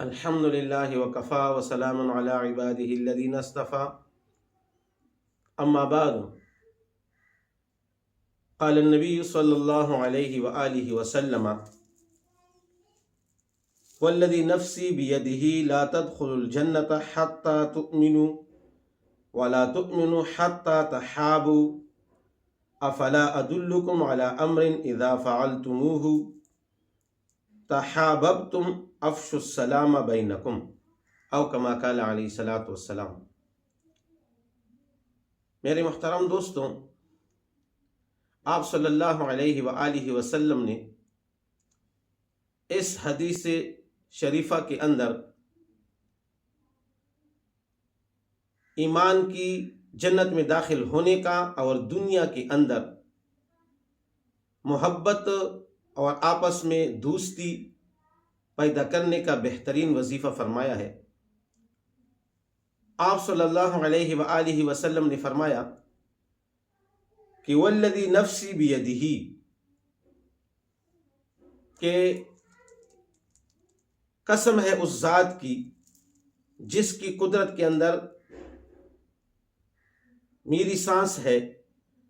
الحمد لله وكفى وسلام على عباده الذين اصطفى أما بعد قال النبي صلى الله عليه وآله وسلم والذي نفسي بيده لا تدخل الجنة حتى تؤمنوا ولا تؤمنوا حتى تحابوا أفلا أدلكم على أمر إذا فعلتموه تحاببتم افشوا السلام بینکم او کما قال علیہ الصلوۃ والسلام۔ میرے محترم دوستوں، آپ صلی اللہ علیہ وآلہ وسلم نے اس حدیث شریفہ کے اندر ایمان کی جنت میں داخل ہونے کا اور دنیا کے اندر محبت اور آپس میں دوستی پیدا کرنے کا بہترین وظیفہ فرمایا ہے۔ آپ صلی اللہ علیہ وآلہ وسلم نے فرمایا کہ والذی نفسی بیدہ، کہ قسم ہے اس ذات کی جس کی قدرت کے اندر میری سانس ہے،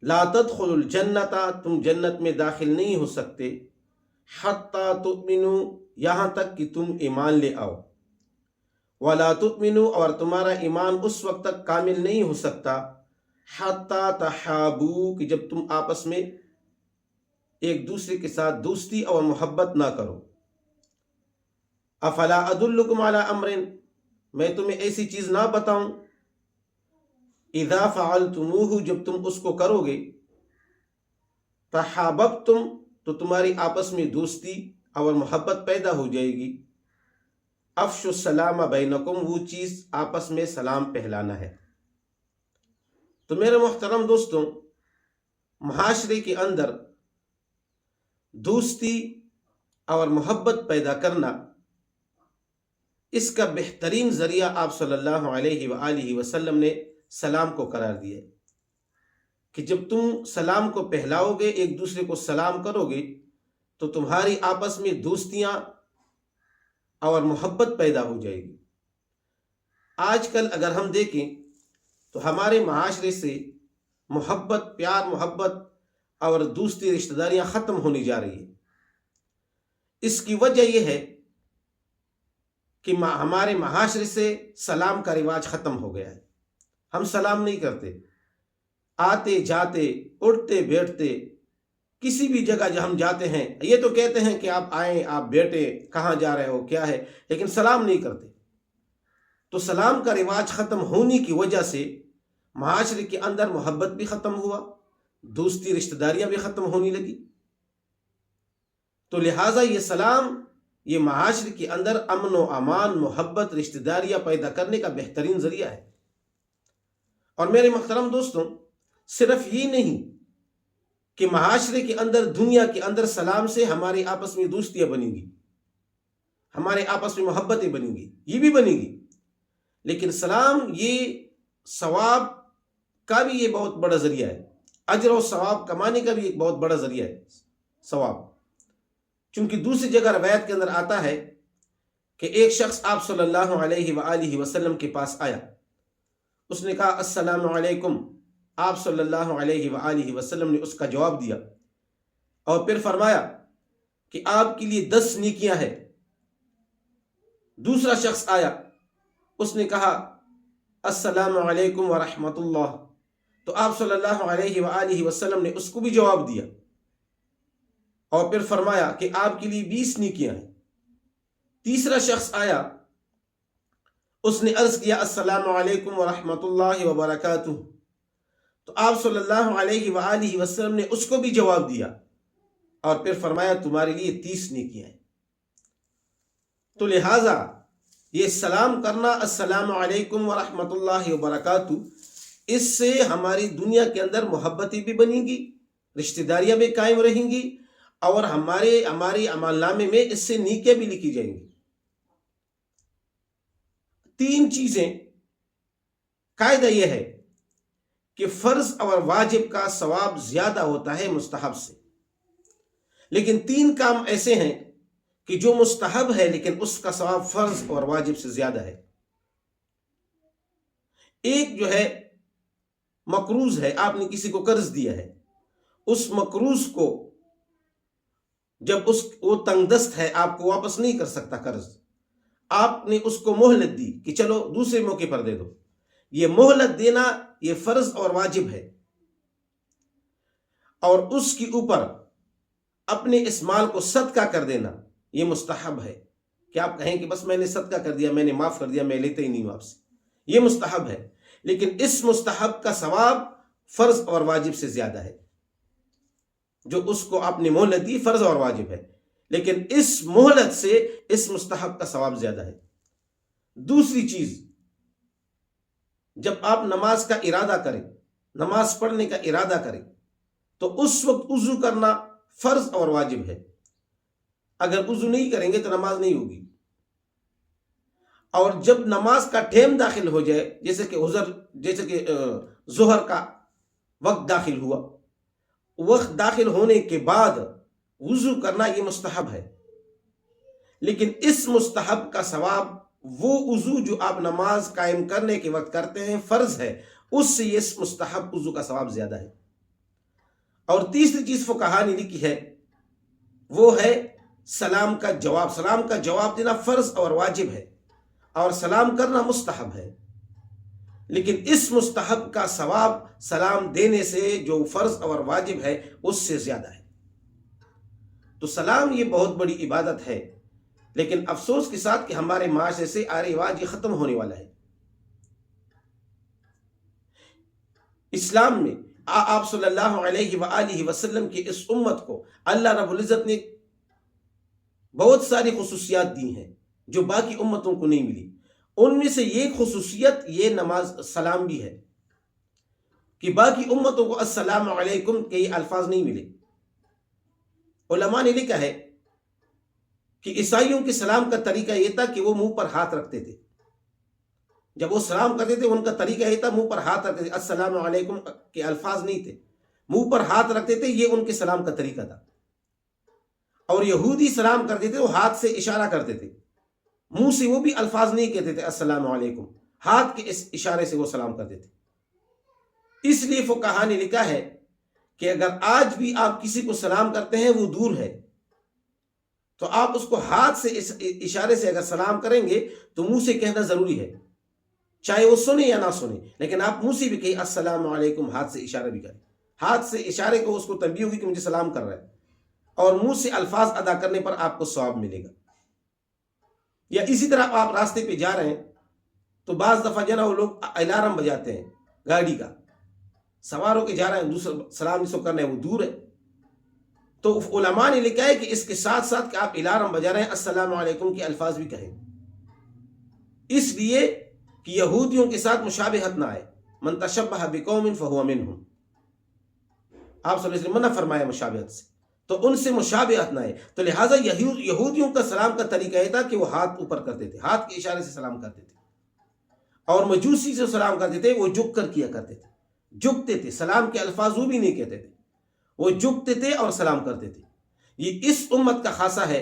لا تدخل الجنت، تم جنت میں داخل نہیں ہو سکتے، حتی تؤمنوا، یہاں تک کہ تم ایمان لے آؤ، ولا تؤمنوا، اور تمہارا ایمان اس وقت تک کامل نہیں ہو سکتا، حتی تحابوا، کہ جب تم آپس میں ایک دوسرے کے ساتھ دوستی اور محبت نہ کرو۔ افلا ادلکم علی امر، میں تمہیں ایسی چیز نہ بتاؤں، اذا فعلتموہ، جب تم اس کو کرو گے، تحاببتم، تو تمہاری آپس میں دوستی اور محبت پیدا ہو جائے گی، افشوا السلام بینکم، وہ چیز آپس میں سلام پھیلانا ہے۔ تو میرے محترم دوستوں، معاشرے کے اندر دوستی اور محبت پیدا کرنا، اس کا بہترین ذریعہ آپ صلی اللہ علیہ وآلہ وسلم نے سلام کو قرار دیا ہے کہ جب تم سلام کو پھیلاؤ گے، ایک دوسرے کو سلام کرو گے، تو تمہاری آپس میں دوستیاں اور محبت پیدا ہو جائے گی۔ آج کل اگر ہم دیکھیں تو ہمارے معاشرے سے محبت، پیار محبت اور دوستی رشتہ داریاں ختم ہونی جا رہی ہیں۔ اس کی وجہ یہ ہے کہ ہمارے معاشرے سے سلام کا رواج ختم ہو گیا ہے۔ ہم سلام نہیں کرتے، آتے جاتے، اٹھتے بیٹھتے، کسی بھی جگہ جب ہم جاتے ہیں یہ تو کہتے ہیں کہ آپ آئیں، آپ بیٹھیں، کہاں جا رہے ہو، کیا ہے، لیکن سلام نہیں کرتے۔ تو سلام کا رواج ختم ہونے کی وجہ سے معاشرے کے اندر محبت بھی ختم ہوا، دوستی رشتہ داریاں بھی ختم ہونے لگی۔ تو لہٰذا یہ سلام، یہ معاشرے کے اندر امن و امان، محبت، رشتہ داریاں پیدا کرنے کا بہترین ذریعہ ہے۔ اور میرے محترم دوستوں، صرف یہ نہیں کہ معاشرے کے اندر، دنیا کے اندر سلام سے ہمارے آپس میں دوستیاں بنیں گی، ہمارے آپس میں محبتیں بنیں گی، یہ بھی بنیں گی، لیکن سلام یہ ثواب کا بھی یہ بہت بڑا ذریعہ ہے، اجر و ثواب کمانے کا بھی ایک بہت بڑا ذریعہ ہے ثواب۔ چونکہ دوسری جگہ روایت کے اندر آتا ہے کہ ایک شخص آپ صلی اللہ علیہ وآلہ وسلم کے پاس آیا، اس نے کہا السلام علیکم، آپ صلی اللہ علیہ وآلہ وسلم نے اس کا جواب دیا اور پھر فرمایا کہ آپ کے لیے 10 نیکیاں ہیں۔ دوسرا شخص آیا، اس نے کہا السلام علیکم ورحمۃ اللہ، تو آپ صلی اللہ علیہ وآلہ وسلم نے اس کو بھی جواب دیا اور پھر فرمایا کہ آپ کے لیے 20 نیکیاں ہیں۔ تیسرا شخص آیا، اس نے عرض کیا السلام علیکم ورحمۃ اللہ وبرکاتہ، تو آپ صلی اللہ علیہ وآلہ وسلم نے اس کو بھی جواب دیا اور پھر فرمایا تمہارے لیے 30 نیکیاں ہیں۔ تو لہٰذا یہ سلام کرنا، السلام علیکم ورحمۃ اللہ وبرکاتہ، اس سے ہماری دنیا کے اندر محبتیں بھی بنیں گی، رشتہ داریاں بھی قائم رہیں گی، اور ہمارے عمل نامے میں اس سے نیکیاں بھی لکھی جائیں گی۔ 3 چیزیں، قاعدہ یہ ہے کہ فرض اور واجب کا ثواب زیادہ ہوتا ہے مستحب سے، لیکن 3 کام ایسے ہیں کہ جو مستحب ہے لیکن اس کا ثواب فرض اور واجب سے زیادہ ہے۔ ایک جو ہے مقروض ہے، آپ نے کسی کو قرض دیا ہے، اس مقروض کو جب وہ تنگ دست ہے، آپ کو واپس نہیں کر سکتا قرض، آپ نے اس کو مہلت دی کہ چلو دوسرے موقع پر دے دو، یہ مہلت دینا یہ فرض اور واجب ہے، اور اس کے اوپر اپنے اس مال کو صدقہ کر دینا یہ مستحب ہے، کہ آپ کہیں کہ بس میں نے صدقہ کر دیا، میں نے معاف کر دیا، میں لیتا ہی نہیں ہوں آپ سے، یہ مستحب ہے، لیکن اس مستحب کا ثواب فرض اور واجب سے زیادہ ہے۔ جو اس کو آپ نے مہلت دی فرض اور واجب ہے، لیکن اس مہلت سے اس مستحب کا ثواب زیادہ ہے۔ دوسری چیز، جب آپ نماز کا ارادہ کریں، نماز پڑھنے کا ارادہ کریں، تو اس وقت وضو کرنا فرض اور واجب ہے۔ اگر وضو نہیں کریں گے تو نماز نہیں ہوگی۔ اور جب نماز کا ٹائم داخل ہو جائے، جیسے کہ ظہر کا وقت داخل ہوا، وقت داخل ہونے کے بعد وضو کرنا یہ مستحب ہے، لیکن اس مستحب کا ثواب وہ وضو جو آپ نماز قائم کرنے کے وقت کرتے ہیں فرض ہے، اس سے یہ مستحب وضو کا ثواب زیادہ ہے۔ اور تیسری چیز فقہا نے لکھی ہے وہ ہے سلام کا جواب۔ سلام کا جواب دینا فرض اور واجب ہے، اور سلام کرنا مستحب ہے، لیکن اس مستحب کا ثواب سلام دینے سے جو فرض اور واجب ہے اس سے زیادہ ہے۔ تو سلام یہ بہت بڑی عبادت ہے، لیکن افسوس کے ساتھ کہ ہمارے معاشرے سے رواج یہ ختم ہونے والا ہے۔ اسلام میں آپ صلی اللہ علیہ وآلہ وسلم کی اس امت کو اللہ رب العزت نے بہت ساری خصوصیات دی ہیں جو باقی امتوں کو نہیں ملی۔ ان میں سے ایک خصوصیت یہ نماز سلام بھی ہے کہ باقی امتوں کو السلام علیکم کے یہ الفاظ نہیں ملے۔ علماء نے لکھا ہے کہ عیسائیوں کے سلام کا طریقہ یہ تھا کہ وہ منہ پر ہاتھ رکھتے تھے، جب وہ سلام کرتے تھے ان کا طریقہ یہ تھا منہ پر ہاتھ رکھتے تھے، السلام علیکم کے الفاظ نہیں تھے، منہ پر ہاتھ رکھتے تھے، یہ ان کے سلام کا طریقہ تھا۔ اور یہودی سلام کرتے تھے، وہ ہاتھ سے اشارہ کرتے تھے، منہ سے وہ بھی الفاظ نہیں کہتے تھے السلام علیکم، ہاتھ کے اس اشارے سے وہ سلام کرتے تھے۔ اس لیے فقہا نے لکھا ہے کہ اگر آج بھی آپ کسی کو سلام کرتے ہیں وہ دور ہے تو آپ اس کو ہاتھ سے اس اشارے سے اگر سلام کریں گے تو منہ سے کہنا ضروری ہے، چاہے وہ سنے یا نہ سنے، لیکن آپ منہ سے بھی کہیں السلام علیکم، ہاتھ سے اشارہ بھی کریں، ہاتھ سے اشارے کو اس کو تنبیہ ہوگی کہ مجھے سلام کر رہا ہے، اور منہ سے الفاظ ادا کرنے پر آپ کو ثواب ملے گا۔ یا اسی طرح آپ راستے پہ جا رہے ہیں تو بعض دفعہ جو ہے نا وہ لوگ الارم بجاتے ہیں گاڑی کا، سوار ہو کے جا رہے ہیں، دوسرا سلام جس کو کرنا ہے وہ دور ہے، تو علماء نے لکھا ہے کہ اس کے ساتھ ساتھ کہ آپ الارم بجا رہے ہیں السلام علیکم کے الفاظ بھی کہیں، اس لیے کہ یہودیوں کے ساتھ مشابہت نہ آئے، من تشبہ بقوم فہو منہم، آپ صلی اللہ علیہ وسلم منع فرمایا مشابہت سے، تو ان سے مشابہت نہ آئے، تو لہٰذا یہودیوں کا سلام کا طریقہ یہ تھا کہ وہ ہاتھ اوپر کرتے تھے، ہاتھ کے اشارے سے سلام کرتے تھے، اور مجوسی سے سلام کرتے تھے وہ جھک کر کیا کرتے تھے، جھکتے تھے، سلام کے الفاظ وہ بھی نہیں کہتے تھے، وہ جھکتے تھے اور سلام کرتے تھے۔ یہ اس امت کا خاصہ ہے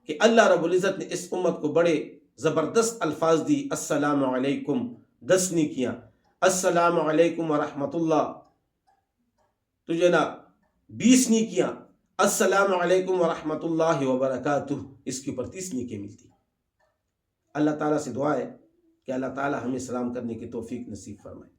کہ اللہ رب العزت نے اس امت کو بڑے زبردست الفاظ دی، السلام علیکم 10 نیکیاں، السلام علیکم ورحمۃ اللہ، تو جو نا 20 نیکیاں، السلام علیکم ورحمۃ اللہ وبرکاتہ، اس کے اوپر 30 نیکیاں ملتی۔ اللہ تعالیٰ سے دعا ہے کہ اللہ تعالیٰ ہمیں سلام کرنے کی توفیق نصیب فرمائے۔